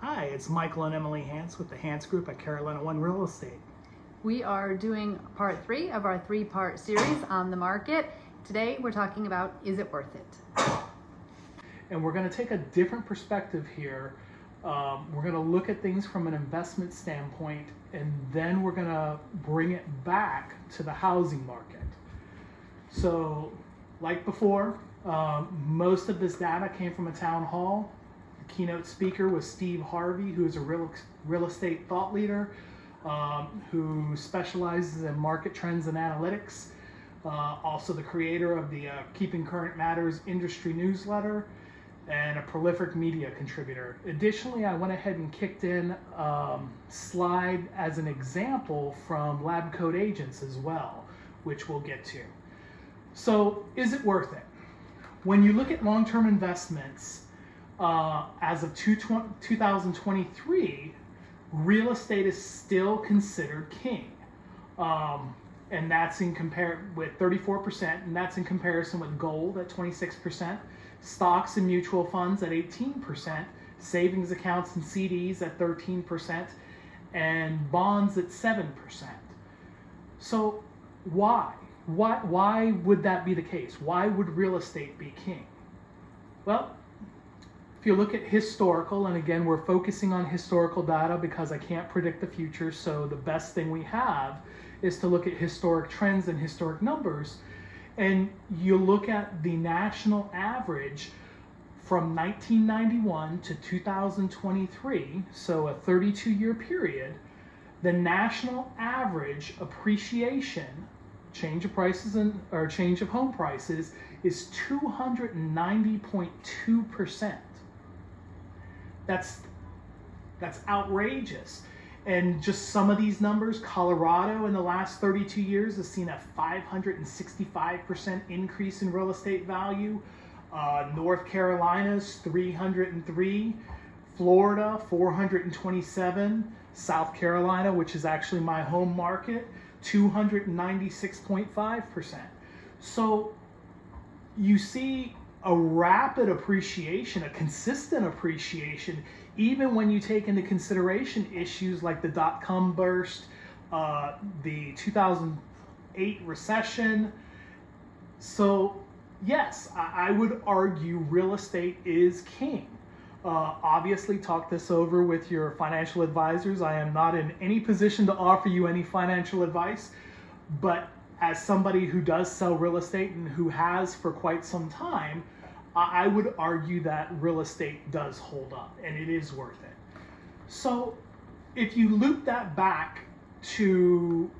Hi, it's Michael and Emily Hance with the Hance Group at Carolina One Real Estate. We are doing part 3 of our 3-part series on the market. Today we're talking about, is it worth it? And we're going to take a different perspective here. We're going to look at things from an investment standpoint, and then we're going to bring it back to the housing market. So, like before, most of this data came from a town hall. The keynote speaker was Steve Harvey, who is a real estate thought leader, who specializes in market trends and analytics. Also the creator of the Keeping Current Matters industry newsletter, and a prolific media contributor. Additionally, I went ahead and kicked in slide as an example from Lab Coat Agents as well, which we'll get to. So, is it worth it? When you look at long-term investments, as of 2023, real estate is still considered king. And that's with 34%, and that's in comparison with gold at 26%, stocks and mutual funds at 18%, savings accounts and CDs at 13%, and bonds at 7%. So why? Why would that be the case? Why would real estate be king? Well, if you look at historical, and again, we're focusing on historical data because I can't predict the future, so the best thing we have is to look at historic trends and historic numbers. And you look at the national average from 1991 to 2023, so a 32-year period, the national average appreciation, change of prices or change of home prices, is 290.2%. That's outrageous. And just some of these numbers, Colorado in the last 32 years has seen a 565% increase in real estate value. North Carolina's 303, Florida 427, South Carolina, which is actually my home market, 296.5%. So you see a rapid appreciation, a consistent appreciation, even when you take into consideration issues like the dot-com burst, the 2008 recession. So yes, I would argue real estate is king. Obviously, talk this over with your financial advisors. I am not in any position to offer you any financial advice, but as somebody who does sell real estate and who has for quite some time, I would argue that real estate does hold up and it is worth it. So if you loop that back to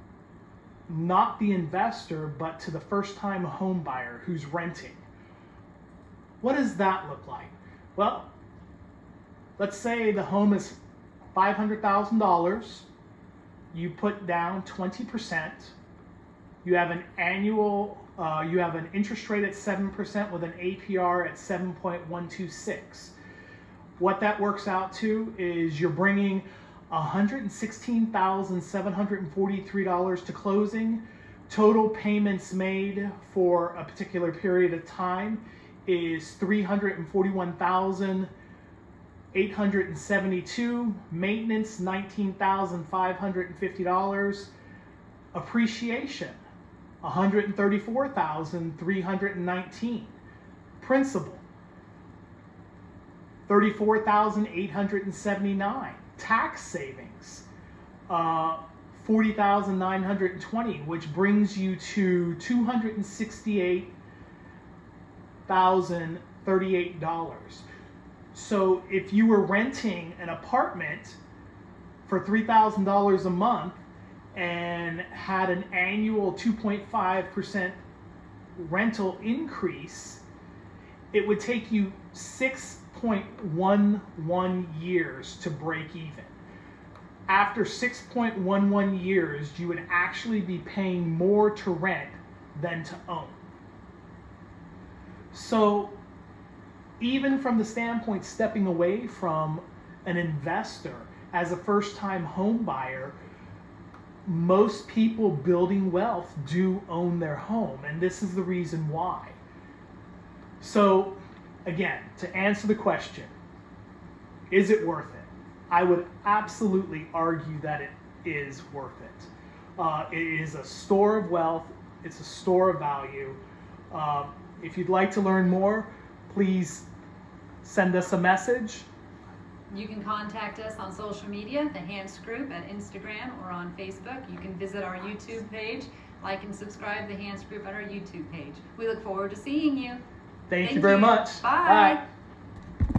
not the investor, but to the first-time home buyer who's renting, what does that look like? Well, let's say the home is $500,000. You put down 20%. You have an interest rate at 7% with an APR at 7.126. What that works out to is you're bringing $116,743 to closing. Total payments made for a particular period of time is $341,872. Maintenance, $19,550. Appreciation, $134,319. Principal, $34,879. Tax savings, $40,920, which brings you to $268,038. So if you were renting an apartment for $3,000 a month and had an annual 2.5% rental increase, it would take you 6.11 years to break even. After 6.11 years, you would actually be paying more to rent than to own. So even from the standpoint stepping away from an investor as a first-time home buyer, most people building wealth do own their home, and this is the reason why. So again, to answer the question, is it worth it? I would absolutely argue that it is worth it. It is a store of wealth. It's a store of value. If you'd like to learn more, please send us a message. You can contact us on social media, the Hanst Group at Instagram or on Facebook. You can visit our YouTube page, like and subscribe to the Hanst Group on our YouTube page. We look forward to seeing you. Thank you very much. Bye. Bye.